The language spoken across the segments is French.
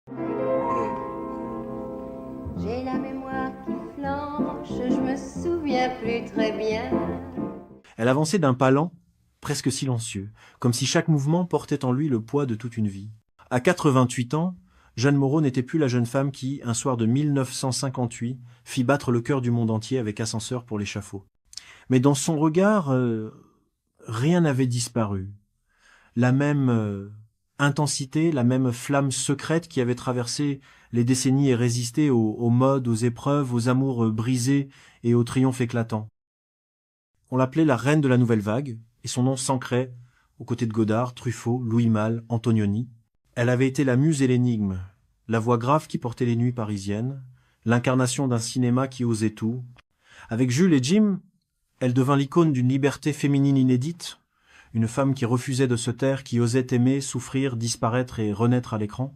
J'ai la mémoire qui flanche, je me souviens plus très bien. Elle avançait d'un pas lent, presque silencieux, comme si chaque mouvement portait en lui le poids de toute une vie. À 88 ans, Jeanne Moreau n'était plus la jeune femme qui, un soir de 1958, fit battre le cœur du monde entier avec Ascenseur pour l'échafaud. Mais dans son regard, rien n'avait disparu. La même intensité, la même flamme secrète qui avait traversé les décennies et résisté aux modes, aux épreuves, aux amours brisés et aux triomphes éclatants. On l'appelait la reine de la nouvelle vague, et son nom s'ancrait aux côtés de Godard, Truffaut, Louis Malle, Antonioni. Elle avait été la muse et l'énigme, la voix grave qui portait les nuits parisiennes, l'incarnation d'un cinéma qui osait tout. Avec Jules et Jim, elle devint l'icône d'une liberté féminine inédite, une femme qui refusait de se taire, qui osait aimer, souffrir, disparaître et renaître à l'écran.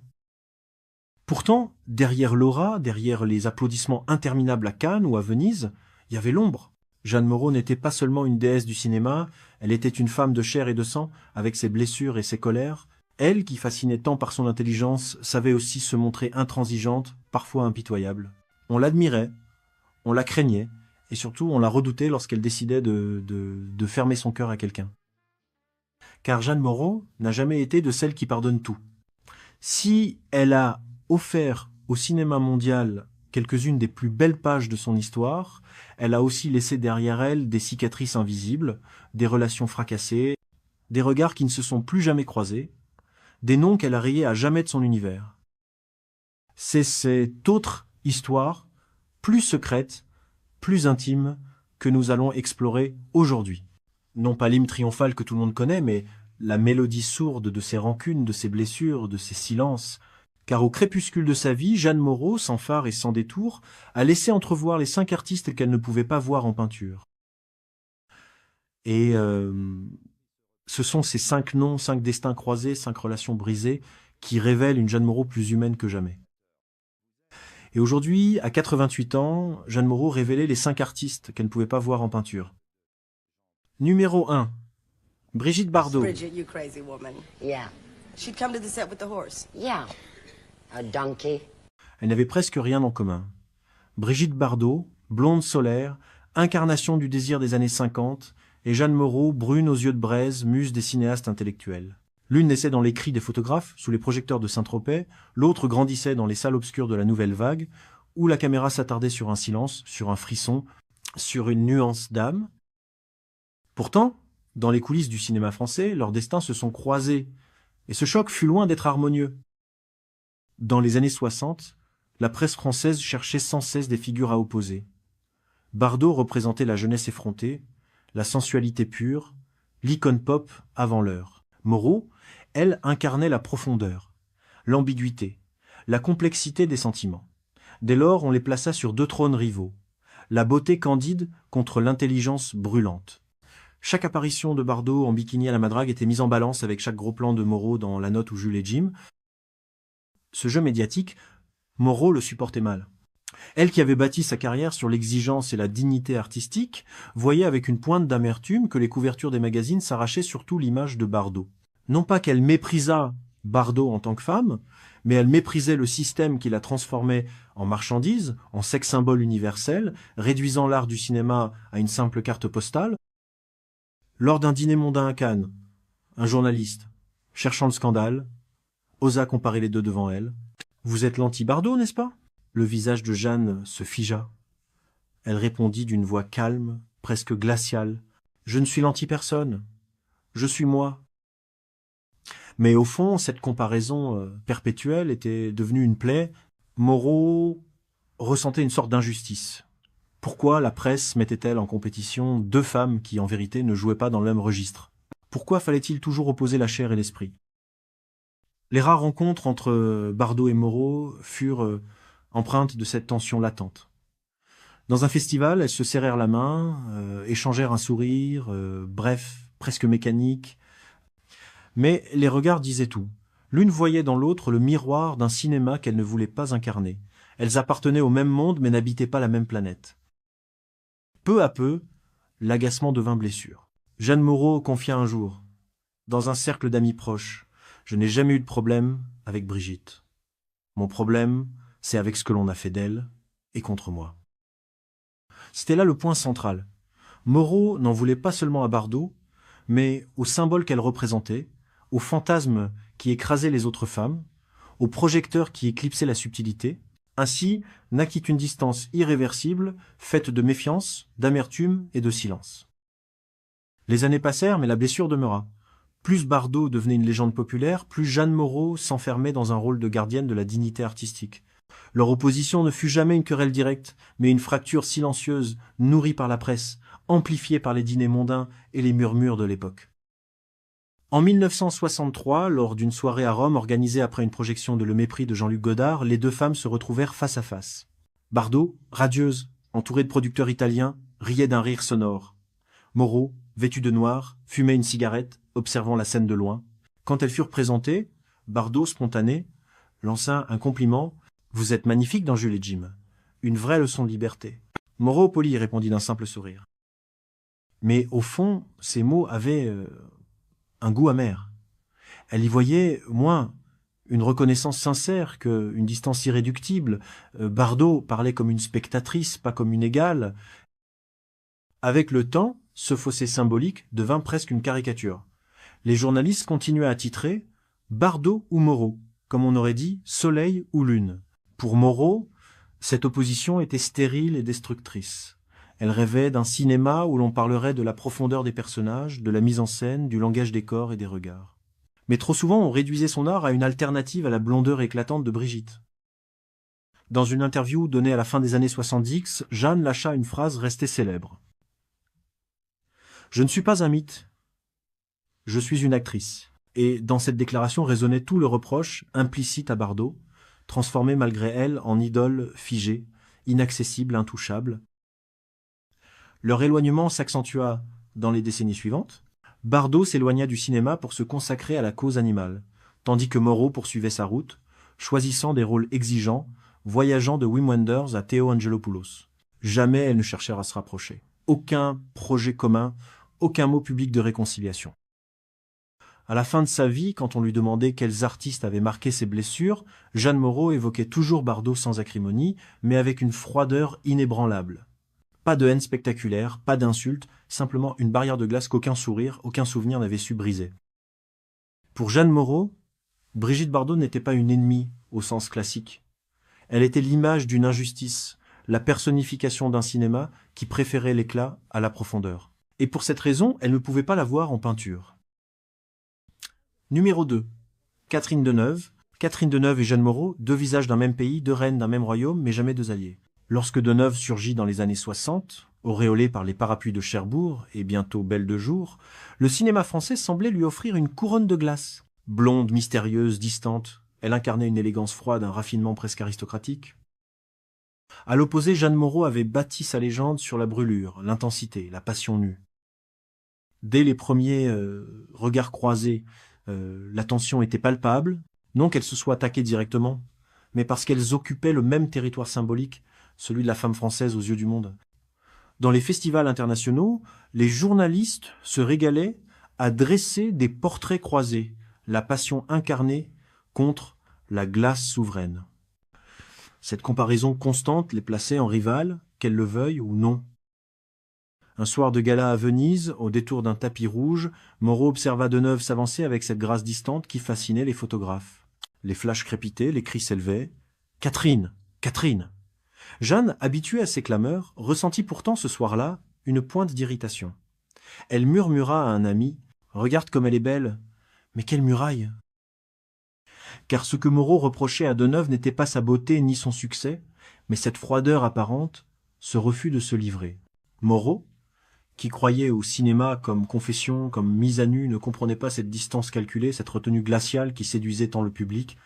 Pourtant, derrière l'aura, derrière les applaudissements interminables à Cannes ou à Venise, il y avait l'ombre. Jeanne Moreau n'était pas seulement une déesse du cinéma, elle était une femme de chair et de sang, avec ses blessures et ses colères. Elle, qui fascinait tant par son intelligence, savait aussi se montrer intransigeante, parfois impitoyable. On l'admirait, on la craignait, et surtout on la redoutait lorsqu'elle décidait de fermer son cœur à quelqu'un. Car Jeanne Moreau n'a jamais été de celles qui pardonnent tout. Si elle a offert au cinéma mondial quelques-unes des plus belles pages de son histoire, elle a aussi laissé derrière elle des cicatrices invisibles, des relations fracassées, des regards qui ne se sont plus jamais croisés, des noms qu'elle a rayés à jamais de son univers. C'est cette autre histoire, plus secrète, plus intime, que nous allons explorer aujourd'hui. Non pas l'hymne triomphal que tout le monde connaît, mais la mélodie sourde de ses rancunes, de ses blessures, de ses silences. Car au crépuscule de sa vie, Jeanne Moreau, sans phare et sans détour, a laissé entrevoir les 5 artistes qu'elle ne pouvait pas voir en peinture. Et ce sont ces 5 noms, 5 destins croisés, 5 relations brisées, qui révèlent une Jeanne Moreau plus humaine que jamais. Et aujourd'hui, à 88 ans, Jeanne Moreau révélait les 5 artistes qu'elle ne pouvait pas voir en peinture. Numéro 1, Brigitte Bardot. Bridget, you crazy woman. Yeah, She'd come to the set with the horse. yeah. A donkey. Elles n'avaient presque rien en commun. Brigitte Bardot, blonde solaire, incarnation du désir des années 50, et Jeanne Moreau, brune aux yeux de braise, muse des cinéastes intellectuels. L'une naissait dans les cris des photographes, sous les projecteurs de Saint-Tropez, l'autre grandissait dans les salles obscures de la Nouvelle Vague, où la caméra s'attardait sur un silence, sur un frisson, sur une nuance d'âme. Pourtant, dans les coulisses du cinéma français, leurs destins se sont croisés, et ce choc fut loin d'être harmonieux. Dans les années 60, la presse française cherchait sans cesse des figures à opposer. Bardot représentait la jeunesse effrontée, la sensualité pure, l'icône pop avant l'heure. Moreau, elle, incarnait la profondeur, l'ambiguïté, la complexité des sentiments. Dès lors, on les plaça sur 2 trônes rivaux, la beauté candide contre l'intelligence brûlante. Chaque apparition de Bardot en bikini à la madrague était mise en balance avec chaque gros plan de Moreau dans La Note ou Jules et Jim. Ce jeu médiatique, Moreau le supportait mal. Elle qui avait bâti sa carrière sur l'exigence et la dignité artistique, voyait avec une pointe d'amertume que les couvertures des magazines s'arrachaient surtout l'image de Bardot. Non pas qu'elle méprisât Bardot en tant que femme, mais elle méprisait le système qui la transformait en marchandise, en sex-symbole universel, réduisant l'art du cinéma à une simple carte postale. Lors d'un dîner mondain à Cannes, un journaliste, cherchant le scandale, osa comparer les deux devant elle. « Vous êtes l'anti-Bardot, n'est-ce pas ?» Le visage de Jeanne se figea. Elle répondit d'une voix calme, presque glaciale. « Je ne suis l'anti-personne. Je suis moi. » Mais au fond, cette comparaison perpétuelle était devenue une plaie. Moreau ressentait une sorte d'injustice. Pourquoi la presse mettait-elle en compétition 2 femmes qui, en vérité, ne jouaient pas dans le même registre? Pourquoi fallait-il toujours opposer la chair et l'esprit? Les rares rencontres entre Bardot et Moreau furent empreintes de cette tension latente. Dans un festival, elles se serrèrent la main, échangèrent un sourire, bref, presque mécanique. Mais les regards disaient tout. L'une voyait dans l'autre le miroir d'un cinéma qu'elle ne voulait pas incarner. Elles appartenaient au même monde mais n'habitaient pas la même planète. Peu à peu, l'agacement devint blessure. Jeanne Moreau confia un jour, dans un cercle d'amis proches, « Je n'ai jamais eu de problème avec Brigitte. » Mon problème, c'est avec ce que l'on a fait d'elle et contre moi. » C'était là le point central. Moreau n'en voulait pas seulement à Bardot, mais au symbole qu'elle représentait, au fantasme qui écrasait les autres femmes, au projecteur qui éclipsait la subtilité. Ainsi naquit une distance irréversible, faite de méfiance, d'amertume et de silence. Les années passèrent, mais la blessure demeura. Plus Bardot devenait une légende populaire, plus Jeanne Moreau s'enfermait dans un rôle de gardienne de la dignité artistique. Leur opposition ne fut jamais une querelle directe, mais une fracture silencieuse, nourrie par la presse, amplifiée par les dîners mondains et les murmures de l'époque. En 1963, lors d'une soirée à Rome organisée après une projection de Le Mépris de Jean-Luc Godard, les deux femmes se retrouvèrent face à face. Bardot, radieuse, entourée de producteurs italiens, riait d'un rire sonore. Moreau, vêtue de noir, fumait une cigarette, observant la scène de loin. Quand elles furent présentées, Bardot, spontané, lança un compliment. « Vous êtes magnifique dans Jules et Jim. Une vraie leçon de liberté. » Moreau, poli, répondit d'un simple sourire. Mais au fond, ces mots avaient un goût amer. Elle y voyait, moins, une reconnaissance sincère qu'une distance irréductible. Bardot parlait comme une spectatrice, pas comme une égale. Avec le temps, ce fossé symbolique devint presque une caricature. Les journalistes continuaient à titrer « Bardot ou Moreau », comme on aurait dit « Soleil ou Lune ». Pour Moreau, cette opposition était stérile et destructrice. Elle rêvait d'un cinéma où l'on parlerait de la profondeur des personnages, de la mise en scène, du langage des corps et des regards. Mais trop souvent, on réduisait son art à une alternative à la blondeur éclatante de Brigitte. Dans une interview donnée à la fin des années 70, Jeanne lâcha une phrase restée célèbre. « Je ne suis pas un mythe, je suis une actrice. » Et dans cette déclaration résonnait tout le reproche implicite à Bardot, transformée malgré elle en idole figée, inaccessible, intouchable. Leur éloignement s'accentua dans les décennies suivantes. Bardot s'éloigna du cinéma pour se consacrer à la cause animale, tandis que Moreau poursuivait sa route, choisissant des rôles exigeants, voyageant de Wim Wenders à Theo Angelopoulos. Jamais elles ne cherchèrent à se rapprocher. Aucun projet commun, aucun mot public de réconciliation. À la fin de sa vie, quand on lui demandait quels artistes avaient marqué ses blessures, Jeanne Moreau évoquait toujours Bardot sans acrimonie, mais avec une froideur inébranlable. Pas de haine spectaculaire, pas d'insultes, simplement une barrière de glace qu'aucun sourire, aucun souvenir n'avait su briser. Pour Jeanne Moreau, Brigitte Bardot n'était pas une ennemie au sens classique. Elle était l'image d'une injustice, la personnification d'un cinéma qui préférait l'éclat à la profondeur. Et pour cette raison, elle ne pouvait pas la voir en peinture. Numéro 2. Catherine Deneuve. Catherine Deneuve et Jeanne Moreau, deux visages d'un même pays, deux reines d'un même royaume, mais jamais deux alliés. Lorsque Deneuve surgit dans les années 60, auréolée par les parapluies de Cherbourg et bientôt Belle de jour, le cinéma français semblait lui offrir une couronne de glace. Blonde, mystérieuse, distante, elle incarnait une élégance froide, un raffinement presque aristocratique. À l'opposé, Jeanne Moreau avait bâti sa légende sur la brûlure, l'intensité, la passion nue. Dès les premiers regards croisés, la tension était palpable, non qu'elles se soient attaquées directement, mais parce qu'elles occupaient le même territoire symbolique, celui de la femme française aux yeux du monde. Dans les festivals internationaux, les journalistes se régalaient à dresser des portraits croisés, la passion incarnée contre la glace souveraine. Cette comparaison constante les plaçait en rivales, qu'elles le veuillent ou non. Un soir de gala à Venise, au détour d'un tapis rouge, Moreau observa Deneuve s'avancer avec cette grâce distante qui fascinait les photographes. Les flashs crépitaient, les cris s'élevaient. « Catherine ! Catherine !» Jeanne, habituée à ces clameurs, ressentit pourtant ce soir-là une pointe d'irritation. Elle murmura à un ami « Regarde comme elle est belle, mais quelle muraille !» Car ce que Moreau reprochait à Deneuve n'était pas sa beauté ni son succès, mais cette froideur apparente, ce refus de se livrer. Moreau, qui croyait au cinéma comme confession, comme mise à nu, ne comprenait pas cette distance calculée, cette retenue glaciale qui séduisait tant le public.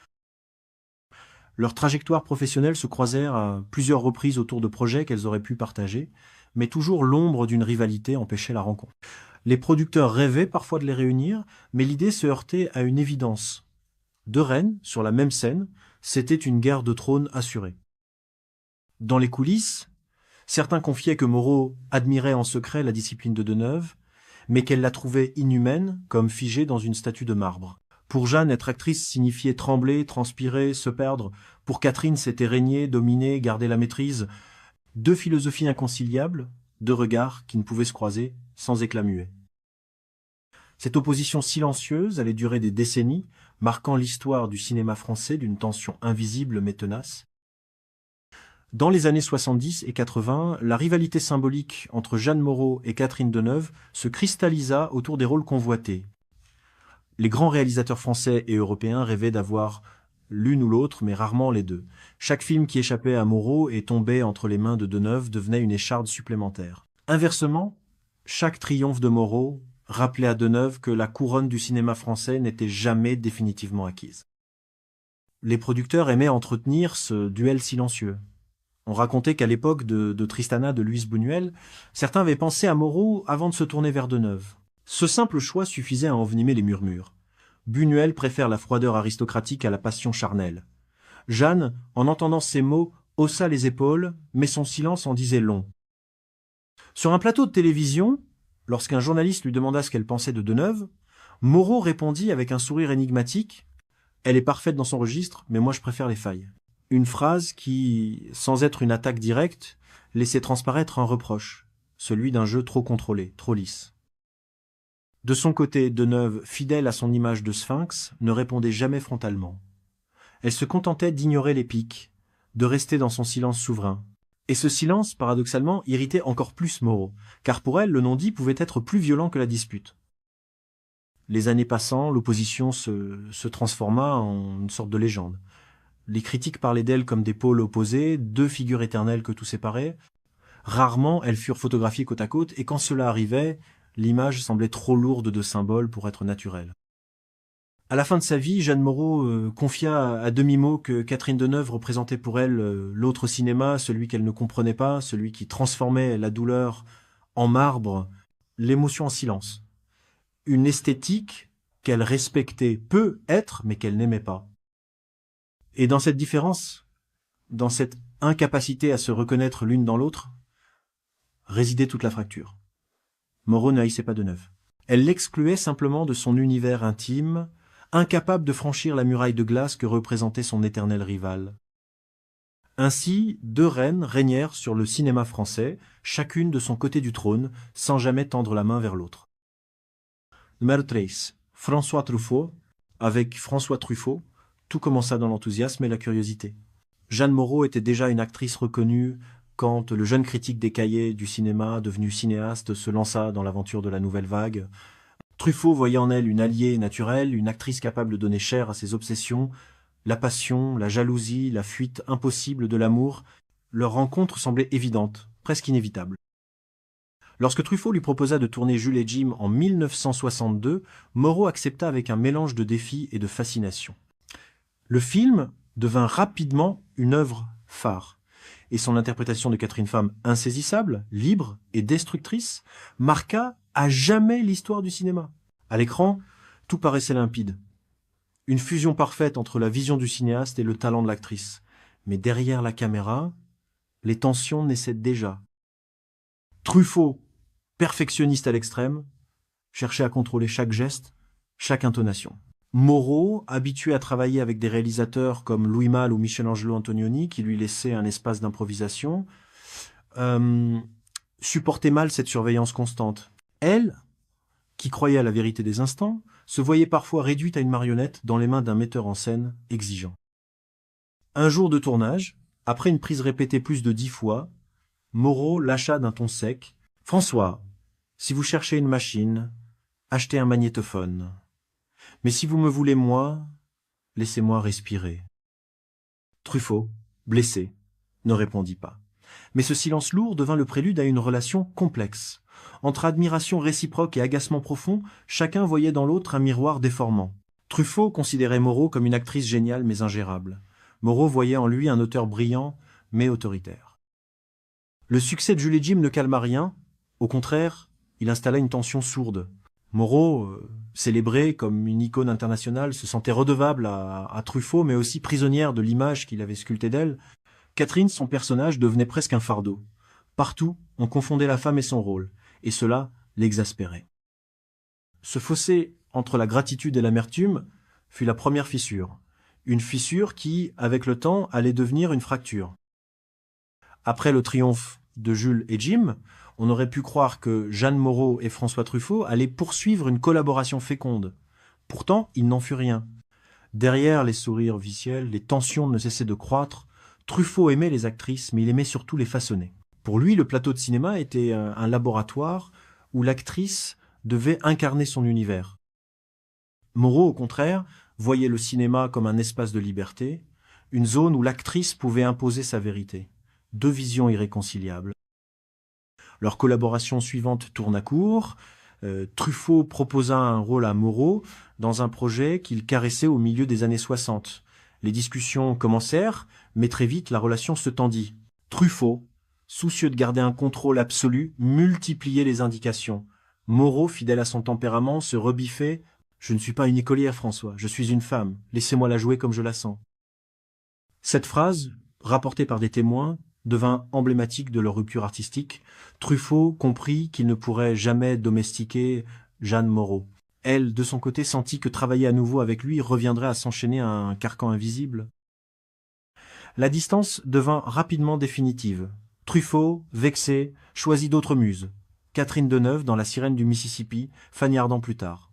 Leurs trajectoires professionnelles se croisèrent à plusieurs reprises autour de projets qu'elles auraient pu partager, mais toujours l'ombre d'une rivalité empêchait la rencontre. Les producteurs rêvaient parfois de les réunir, mais l'idée se heurtait à une évidence. Deux reines, sur la même scène, c'était une guerre de trône assurée. Dans les coulisses, certains confiaient que Moreau admirait en secret la discipline de Deneuve, mais qu'elle la trouvait inhumaine, comme figée dans une statue de marbre. Pour Jeanne, être actrice signifiait trembler, transpirer, se perdre. Pour Catherine, c'était régner, dominer, garder la maîtrise. Deux philosophies inconciliables, deux regards qui ne pouvaient se croiser sans éclat muet. Cette opposition silencieuse allait durer des décennies, marquant l'histoire du cinéma français d'une tension invisible mais tenace. Dans les années 70 et 80, la rivalité symbolique entre Jeanne Moreau et Catherine Deneuve se cristallisa autour des rôles convoités. Les grands réalisateurs français et européens rêvaient d'avoir l'une ou l'autre, mais rarement les deux. Chaque film qui échappait à Moreau et tombait entre les mains de Deneuve devenait une écharde supplémentaire. Inversement, chaque triomphe de Moreau rappelait à Deneuve que la couronne du cinéma français n'était jamais définitivement acquise. Les producteurs aimaient entretenir ce duel silencieux. On racontait qu'à l'époque de Tristana de Luis Buñuel, certains avaient pensé à Moreau avant de se tourner vers Deneuve. Ce simple choix suffisait à envenimer les murmures. Buñuel préfère la froideur aristocratique à la passion charnelle. Jeanne, en entendant ces mots, haussa les épaules, mais son silence en disait long. Sur un plateau de télévision, lorsqu'un journaliste lui demanda ce qu'elle pensait de Deneuve, Moreau répondit avec un sourire énigmatique « Elle est parfaite dans son registre, mais moi je préfère les failles ». Une phrase qui, sans être une attaque directe, laissait transparaître un reproche, celui d'un jeu trop contrôlé, trop lisse. De son côté, Deneuve, fidèle à son image de sphinx, ne répondait jamais frontalement. Elle se contentait d'ignorer les piques, de rester dans son silence souverain. Et ce silence, paradoxalement, irritait encore plus Moreau, car pour elle, le non-dit pouvait être plus violent que la dispute. Les années passant, l'opposition se transforma en une sorte de légende. Les critiques parlaient d'elle comme des pôles opposés, deux figures éternelles que tout séparait. Rarement, elles furent photographiées côte à côte, et quand cela arrivait, l'image semblait trop lourde de symboles pour être naturelle. À la fin de sa vie, Jeanne Moreau confia à demi-mot que Catherine Deneuve représentait pour elle l'autre cinéma, celui qu'elle ne comprenait pas, celui qui transformait la douleur en marbre, l'émotion en silence. Une esthétique qu'elle respectait peu être, mais qu'elle n'aimait pas. Et dans cette différence, dans cette incapacité à se reconnaître l'une dans l'autre, résidait toute la fracture. Moreau ne haïssait pas Deneuve. Elle l'excluait simplement de son univers intime, incapable de franchir la muraille de glace que représentait son éternel rival. Ainsi, deux reines régnèrent sur le cinéma français, chacune de son côté du trône, sans jamais tendre la main vers l'autre. Numéro 13. François Truffaut. Avec François Truffaut, tout commença dans l'enthousiasme et la curiosité. Jeanne Moreau était déjà une actrice reconnue quand le jeune critique des cahiers du cinéma, devenu cinéaste, se lança dans l'aventure de la nouvelle vague. Truffaut voyait en elle une alliée naturelle, une actrice capable de donner chair à ses obsessions, la passion, la jalousie, la fuite impossible de l'amour. Leur rencontre semblait évidente, presque inévitable. Lorsque Truffaut lui proposa de tourner Jules et Jim en 1962, Moreau accepta avec un mélange de défi et de fascination. Le film devint rapidement une œuvre phare, et son interprétation de Catherine femme insaisissable, libre et destructrice marqua à jamais l'histoire du cinéma. À l'écran, tout paraissait limpide. Une fusion parfaite entre la vision du cinéaste et le talent de l'actrice. Mais derrière la caméra, les tensions naissaient déjà. Truffaut, perfectionniste à l'extrême, cherchait à contrôler chaque geste, chaque intonation. Moreau, habitué à travailler avec des réalisateurs comme Louis Malle ou Michelangelo Antonioni, qui lui laissaient un espace d'improvisation, supportait mal cette surveillance constante. Elle, qui croyait à la vérité des instants, se voyait parfois réduite à une marionnette dans les mains d'un metteur en scène exigeant. Un jour de tournage, après une prise répétée plus de 10 fois, Moreau lâcha d'un ton sec « François, si vous cherchez une machine, achetez un magnétophone. Mais si vous me voulez moi, laissez-moi respirer. » Truffaut, blessé, ne répondit pas. Mais ce silence lourd devint le prélude à une relation complexe. Entre admiration réciproque et agacement profond, chacun voyait dans l'autre un miroir déformant. Truffaut considérait Moreau comme une actrice géniale mais ingérable. Moreau voyait en lui un auteur brillant mais autoritaire. Le succès de Jules et Jim ne calma rien. Au contraire, il installa une tension sourde. Moreau, célébrée comme une icône internationale, se sentait redevable à Truffaut, mais aussi prisonnière de l'image qu'il avait sculptée d'elle. Catherine, son personnage, devenait presque un fardeau. Partout, on confondait la femme et son rôle, et cela l'exaspérait. Ce fossé entre la gratitude et l'amertume fut la première fissure. Une fissure qui, avec le temps, allait devenir une fracture. Après le triomphe de Jules et Jim, on aurait pu croire que Jeanne Moreau et François Truffaut allaient poursuivre une collaboration féconde. Pourtant, il n'en fut rien. Derrière les sourires viciels, les tensions ne cessaient de croître. Truffaut aimait les actrices, mais il aimait surtout les façonner. Pour lui, le plateau de cinéma était un laboratoire où l'actrice devait incarner son univers. Moreau, au contraire, voyait le cinéma comme un espace de liberté, une zone où l'actrice pouvait imposer sa vérité. Deux visions irréconciliables. Leur collaboration suivante tourne à court. Truffaut proposa un rôle à Moreau dans un projet qu'il caressait au milieu des années 60. Les discussions commencèrent, mais très vite la relation se tendit. Truffaut, soucieux de garder un contrôle absolu, multipliait les indications. Moreau, fidèle à son tempérament, se rebiffait. « Je ne suis pas une écolière, François, je suis une femme. Laissez-moi la jouer comme je la sens. » Cette phrase, rapportée par des témoins, devint emblématique de leur rupture artistique. Truffaut comprit qu'il ne pourrait jamais domestiquer Jeanne Moreau. Elle, de son côté, sentit que travailler à nouveau avec lui reviendrait à s'enchaîner à un carcan invisible. La distance devint rapidement définitive. Truffaut, vexé, choisit d'autres muses. Catherine Deneuve dans La Sirène du Mississippi, Fanny Ardant plus tard.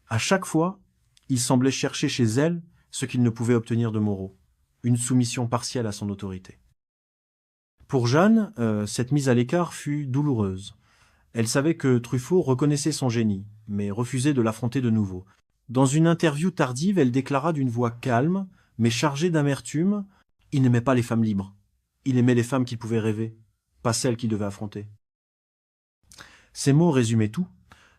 À chaque fois, il semblait chercher chez elle ce qu'il ne pouvait obtenir de Moreau, une soumission partielle à son autorité. Pour Jeanne, cette mise à l'écart fut douloureuse. Elle savait que Truffaut reconnaissait son génie, mais refusait de l'affronter de nouveau. Dans une interview tardive, elle déclara d'une voix calme, mais chargée d'amertume, « Il n'aimait pas les femmes libres. Il aimait les femmes qu'il pouvait rêver, pas celles qu'il devait affronter. » Ces mots résumaient tout.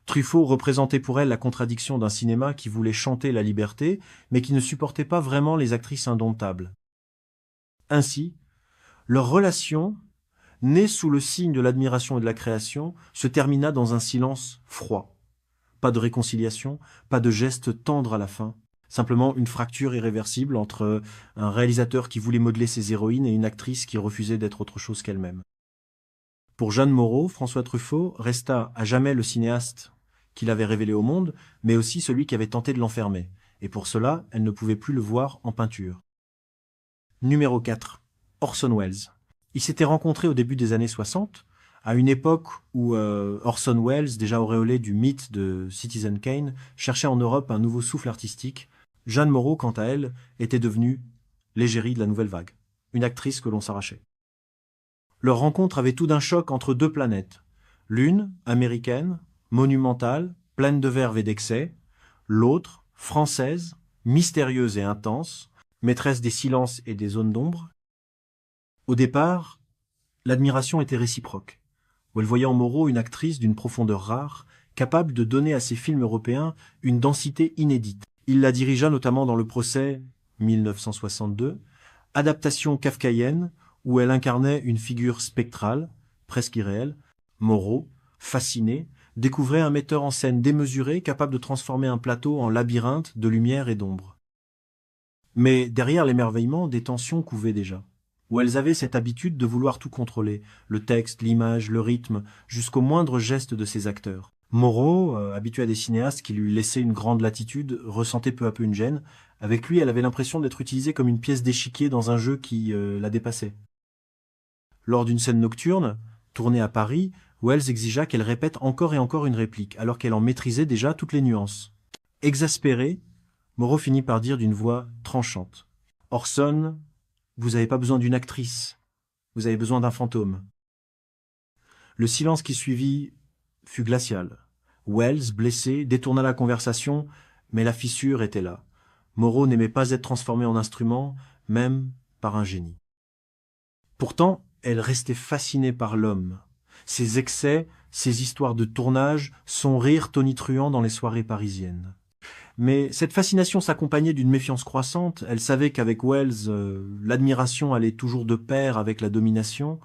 Truffaut représentait pour elle la contradiction d'un cinéma qui voulait chanter la liberté, mais qui ne supportait pas vraiment les actrices indomptables. Ainsi, leur relation, née sous le signe de l'admiration et de la création, se termina dans un silence froid. Pas de réconciliation, pas de geste tendre à la fin, simplement une fracture irréversible entre un réalisateur qui voulait modeler ses héroïnes et une actrice qui refusait d'être autre chose qu'elle-même. Pour Jeanne Moreau, François Truffaut resta à jamais le cinéaste qu'il avait révélé au monde, mais aussi celui qui avait tenté de l'enfermer, et pour cela, elle ne pouvait plus le voir en peinture. Numéro 4. Orson Welles. Ils s'étaient rencontrés au début des années 60, à une époque où Orson Welles, déjà auréolé du mythe de Citizen Kane, cherchait en Europe un nouveau souffle artistique. Jeanne Moreau, quant à elle, était devenue l'égérie de la nouvelle vague, une actrice que l'on s'arrachait. Leur rencontre avait tout d'un choc entre deux planètes. L'une, américaine, monumentale, pleine de verve et d'excès. L'autre, française, mystérieuse et intense, maîtresse des silences et des zones d'ombre. Au départ, l'admiration était réciproque, où elle voyait en Moreau une actrice d'une profondeur rare, capable de donner à ses films européens une densité inédite. Il la dirigea notamment dans Le Procès, 1962, adaptation kafkaïenne, où elle incarnait une figure spectrale, presque irréelle. Moreau, fasciné, découvrait un metteur en scène démesuré capable de transformer un plateau en labyrinthe de lumière et d'ombre. Mais derrière l'émerveillement, des tensions couvaient déjà. Welles avait cette habitude de vouloir tout contrôler, le texte, l'image, le rythme, jusqu'au moindre geste de ses acteurs. Moreau, habitué à des cinéastes qui lui laissaient une grande latitude, ressentait peu à peu une gêne. Avec lui, elle avait l'impression d'être utilisée comme une pièce d'échiquier dans un jeu qui la dépassait. Lors d'une scène nocturne, tournée à Paris, Welles exigea qu'elle répète encore et encore une réplique, alors qu'elle en maîtrisait déjà toutes les nuances. Exaspéré, Moreau finit par dire d'une voix tranchante « Orson, vous n'avez pas besoin d'une actrice, vous avez besoin d'un fantôme. » Le silence qui suivit fut glacial. Welles, blessé, détourna la conversation, mais la fissure était là. Moreau n'aimait pas être transformé en instrument, même par un génie. Pourtant, elle restait fascinée par l'homme. Ses excès, ses histoires de tournage, son rire tonitruant dans les soirées parisiennes. Mais cette fascination s'accompagnait d'une méfiance croissante. Elle savait qu'avec Welles, l'admiration allait toujours de pair avec la domination.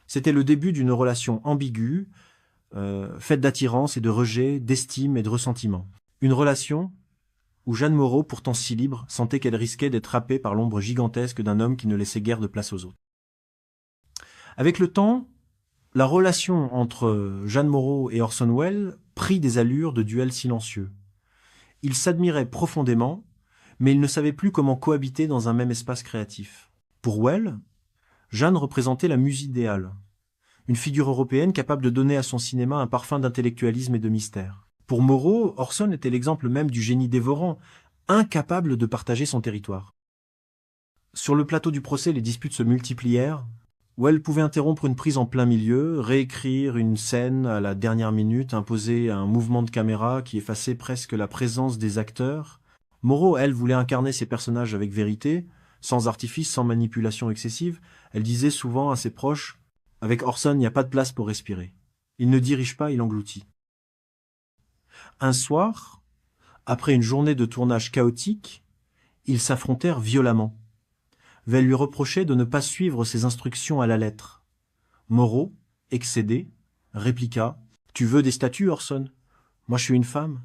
C'était le début d'une relation ambiguë, faite d'attirance et de rejet, d'estime et de ressentiment. Une relation où Jeanne Moreau, pourtant si libre, sentait qu'elle risquait d'être happée par l'ombre gigantesque d'un homme qui ne laissait guère de place aux autres. Avec le temps, la relation entre Jeanne Moreau et Orson Welles prit des allures de duel silencieux. Ils s'admiraient profondément, mais ils ne savaient plus comment cohabiter dans un même espace créatif. Pour Welles, Jeanne représentait la muse idéale, une figure européenne capable de donner à son cinéma un parfum d'intellectualisme et de mystère. Pour Moreau, Orson était l'exemple même du génie dévorant, incapable de partager son territoire. Sur le plateau du procès, les disputes se multiplièrent. Welles pouvait interrompre une prise en plein milieu, réécrire une scène à la dernière minute, imposer un mouvement de caméra qui effaçait presque la présence des acteurs. Moreau, elle, voulait incarner ses personnages avec vérité, sans artifice, sans manipulation excessive. Elle disait souvent à ses proches « Avec Orson, il n'y a pas de place pour respirer. Il ne dirige pas, il engloutit. » Un soir, après une journée de tournage chaotique, ils s'affrontèrent violemment. Welles lui reprochait de ne pas suivre ses instructions à la lettre. Moreau, excédé, répliqua « Tu veux des statues, Orson? Moi je suis une femme,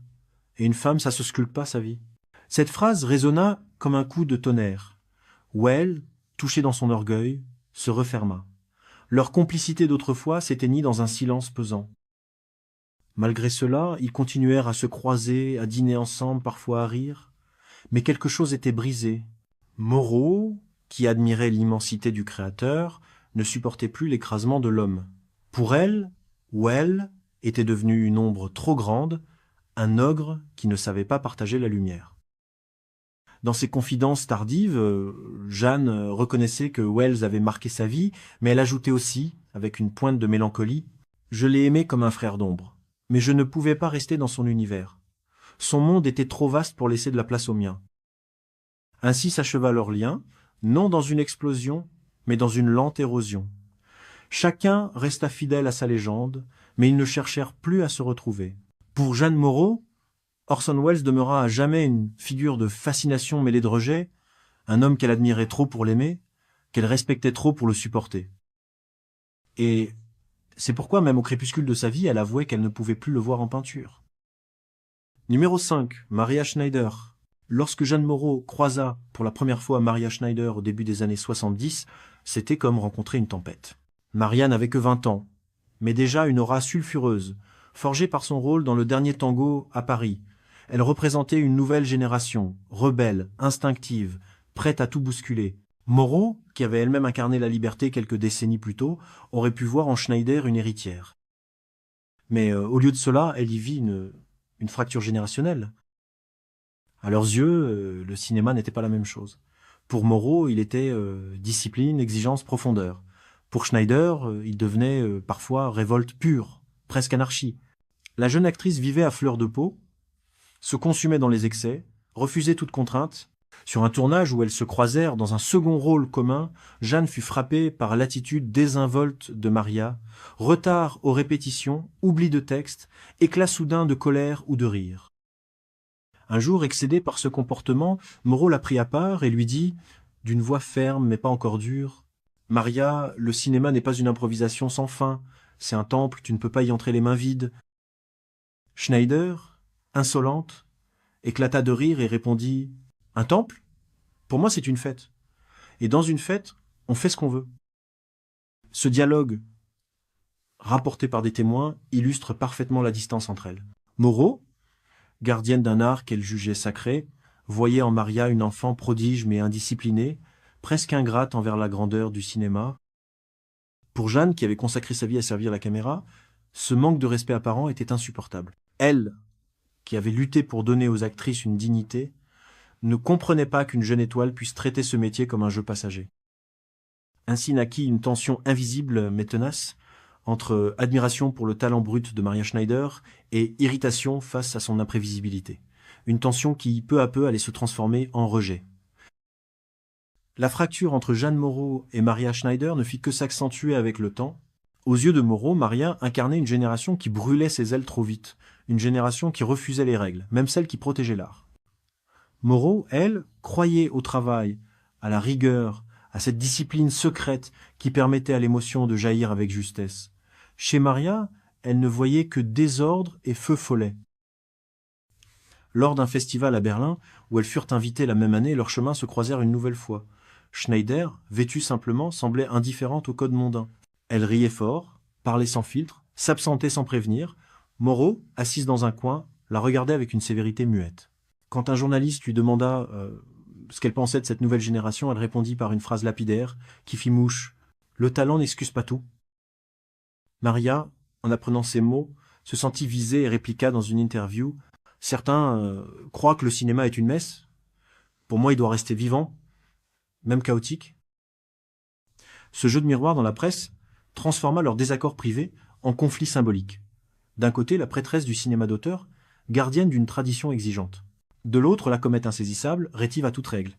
et une femme ça se sculpte pas sa vie. » Cette phrase résonna comme un coup de tonnerre. Welles, touché dans son orgueil, se referma. Leur complicité d'autrefois s'éteignit dans un silence pesant. Malgré cela, ils continuèrent à se croiser, à dîner ensemble, parfois à rire. Mais quelque chose était brisé. Moreau, qui admirait l'immensité du Créateur, ne supportait plus l'écrasement de l'homme. Pour elle, Welles était devenu une ombre trop grande, un ogre qui ne savait pas partager la lumière. Dans ses confidences tardives, Jeanne reconnaissait que Welles avait marqué sa vie, mais elle ajoutait aussi, avec une pointe de mélancolie, « Je l'ai aimé comme un frère d'ombre, mais je ne pouvais pas rester dans son univers. Son monde était trop vaste pour laisser de la place au mien. » Ainsi s'acheva leur lien, non dans une explosion, mais dans une lente érosion. Chacun resta fidèle à sa légende, mais ils ne cherchèrent plus à se retrouver. Pour Jeanne Moreau, Orson Welles demeura à jamais une figure de fascination mêlée de rejet, un homme qu'elle admirait trop pour l'aimer, qu'elle respectait trop pour le supporter. Et c'est pourquoi, même au crépuscule de sa vie, elle avouait qu'elle ne pouvait plus le voir en peinture. Numéro 5, Maria Schneider. Lorsque Jeanne Moreau croisa pour la première fois Maria Schneider au début des années 70, c'était comme rencontrer une tempête. Maria n'avait que 20 ans, mais déjà une aura sulfureuse, forgée par son rôle dans le dernier tango à Paris. Elle représentait une nouvelle génération, rebelle, instinctive, prête à tout bousculer. Moreau, qui avait elle-même incarné la liberté quelques décennies plus tôt, aurait pu voir en Schneider une héritière. Mais au lieu de cela, elle y vit une fracture générationnelle. À leurs yeux, le cinéma n'était pas la même chose. Pour Moreau, il était discipline, exigence, profondeur. Pour Schneider, il devenait parfois révolte pure, presque anarchie. La jeune actrice vivait à fleur de peau, se consumait dans les excès, refusait toute contrainte. Sur un tournage où elles se croisèrent dans un second rôle commun, Jeanne fut frappée par l'attitude désinvolte de Maria, retard aux répétitions, oubli de texte, éclat soudain de colère ou de rire. Un jour, excédé par ce comportement, Moreau la prit à part et lui dit, d'une voix ferme mais pas encore dure, « Maria, le cinéma n'est pas une improvisation sans fin, c'est un temple, tu ne peux pas y entrer les mains vides. » Schneider, insolente, éclata de rire et répondit « Un temple? Pour moi, c'est une fête. Et dans une fête, on fait ce qu'on veut. » Ce dialogue, rapporté par des témoins, illustre parfaitement la distance entre elles. Moreau, gardienne d'un art qu'elle jugeait sacré, voyait en Maria une enfant prodige mais indisciplinée, presque ingrate envers la grandeur du cinéma. Pour Jeanne, qui avait consacré sa vie à servir la caméra, ce manque de respect apparent était insupportable. Elle, qui avait lutté pour donner aux actrices une dignité, ne comprenait pas qu'une jeune étoile puisse traiter ce métier comme un jeu passager. Ainsi naquit une tension invisible mais tenace entre admiration pour le talent brut de Maria Schneider et irritation face à son imprévisibilité. Une tension qui, peu à peu, allait se transformer en rejet. La fracture entre Jeanne Moreau et Maria Schneider ne fit que s'accentuer avec le temps. Aux yeux de Moreau, Maria incarnait une génération qui brûlait ses ailes trop vite, une génération qui refusait les règles, même celles qui protégeaient l'art. Moreau, elle, croyait au travail, à la rigueur, à cette discipline secrète qui permettait à l'émotion de jaillir avec justesse. Chez Maria, elle ne voyait que désordre et feu follet. Lors d'un festival à Berlin, où elles furent invitées la même année, leurs chemins se croisèrent une nouvelle fois. Schneider, vêtue simplement, semblait indifférente au code mondain. Elle riait fort, parlait sans filtre, s'absentait sans prévenir. Moreau, assise dans un coin, la regardait avec une sévérité muette. Quand un journaliste lui demanda ce qu'elle pensait de cette nouvelle génération, elle répondit par une phrase lapidaire qui fit mouche. « Le talent n'excuse pas tout. » Maria, en apprenant ces mots, se sentit visée et répliqua dans une interview « Certains croient que le cinéma est une messe. Pour moi, il doit rester vivant, même chaotique. » Ce jeu de miroir dans la presse transforma leur désaccord privé en conflit symbolique. D'un côté, la prêtresse du cinéma d'auteur, gardienne d'une tradition exigeante. De l'autre, la comète insaisissable, rétive à toute règle.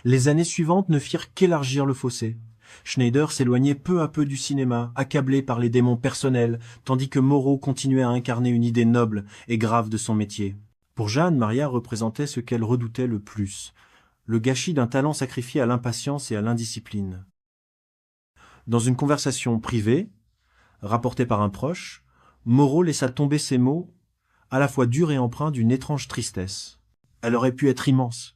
Les années suivantes ne firent qu'élargir le fossé. Schneider s'éloignait peu à peu du cinéma, accablé par les démons personnels, tandis que Moreau continuait à incarner une idée noble et grave de son métier. Pour Jeanne, Maria représentait ce qu'elle redoutait le plus, le gâchis d'un talent sacrifié à l'impatience et à l'indiscipline. Dans une conversation privée, rapportée par un proche, Moreau laissa tomber ces mots, à la fois durs et empreints d'une étrange tristesse. Elle aurait pu être immense,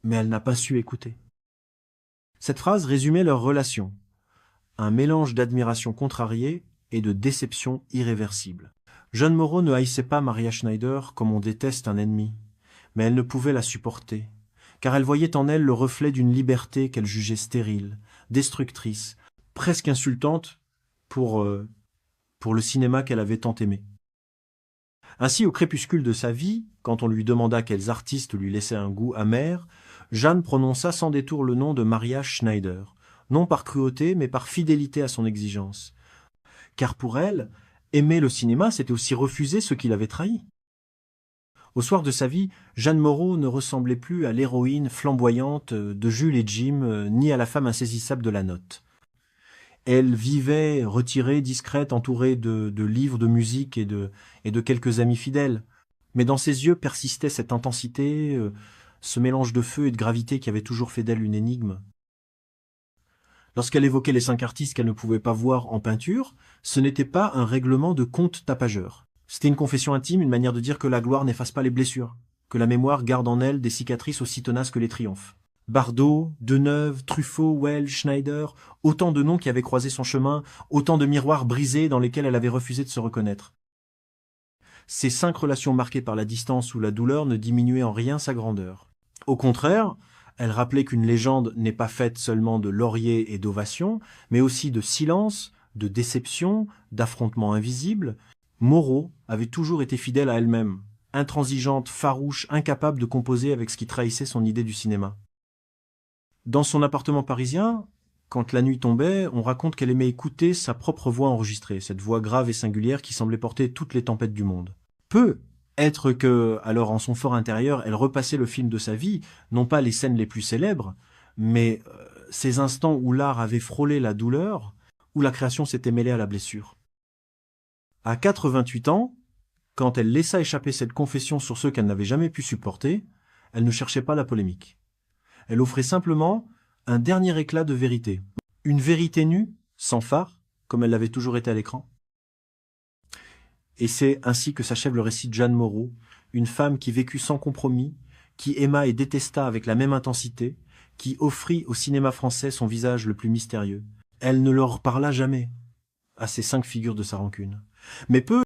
mais elle n'a pas su écouter. Cette phrase résumait leur relation, un mélange d'admiration contrariée et de déception irréversible. Jeanne Moreau ne haïssait pas Maria Schneider comme on déteste un ennemi, mais elle ne pouvait la supporter, car elle voyait en elle le reflet d'une liberté qu'elle jugeait stérile, destructrice, presque insultante pour le cinéma qu'elle avait tant aimé. Ainsi, au crépuscule de sa vie, quand on lui demanda quels artistes lui laissaient un goût amer, Jeanne prononça sans détour le nom de Maria Schneider, non par cruauté, mais par fidélité à son exigence. Car pour elle, aimer le cinéma, c'était aussi refuser ceux qui l'avaient trahi. Au soir de sa vie, Jeanne Moreau ne ressemblait plus à l'héroïne flamboyante de Jules et Jim, ni à la femme insaisissable de la note. Elle vivait retirée, discrète, entourée de livres, de musique et de quelques amis fidèles. Mais dans ses yeux persistait cette intensité, ce mélange de feu et de gravité qui avait toujours fait d'elle une énigme. Lorsqu'elle évoquait les 5 artistes qu'elle ne pouvait pas voir en peinture, ce n'était pas un règlement de compte tapageur. C'était une confession intime, une manière de dire que la gloire n'efface pas les blessures, que la mémoire garde en elle des cicatrices aussi tenaces que les triomphes. Bardot, Deneuve, Truffaut, Wells, Schneider, autant de noms qui avaient croisé son chemin, autant de miroirs brisés dans lesquels elle avait refusé de se reconnaître. Ces 5 relations marquées par la distance ou la douleur ne diminuaient en rien sa grandeur. Au contraire, elle rappelait qu'une légende n'est pas faite seulement de lauriers et d'ovations, mais aussi de silence, de déception, d'affrontements invisibles. Moreau avait toujours été fidèle à elle-même, intransigeante, farouche, incapable de composer avec ce qui trahissait son idée du cinéma. Dans son appartement parisien, quand la nuit tombait, on raconte qu'elle aimait écouter sa propre voix enregistrée, cette voix grave et singulière qui semblait porter toutes les tempêtes du monde. Peut être que, alors en son fort intérieur, elle repassait le film de sa vie, non pas les scènes les plus célèbres, mais ces instants où l'art avait frôlé la douleur, où la création s'était mêlée à la blessure. À 88 ans, quand elle laissa échapper cette confession sur ceux qu'elle n'avait jamais pu supporter, elle ne cherchait pas la polémique. Elle offrait simplement un dernier éclat de vérité. Une vérité nue, sans phare, comme elle l'avait toujours été à l'écran. Et c'est ainsi que s'achève le récit de Jeanne Moreau, une femme qui vécut sans compromis, qui aima et détesta avec la même intensité, qui offrit au cinéma français son visage le plus mystérieux. Elle ne leur parla jamais à ces 5 figures de sa rancune. Mais peu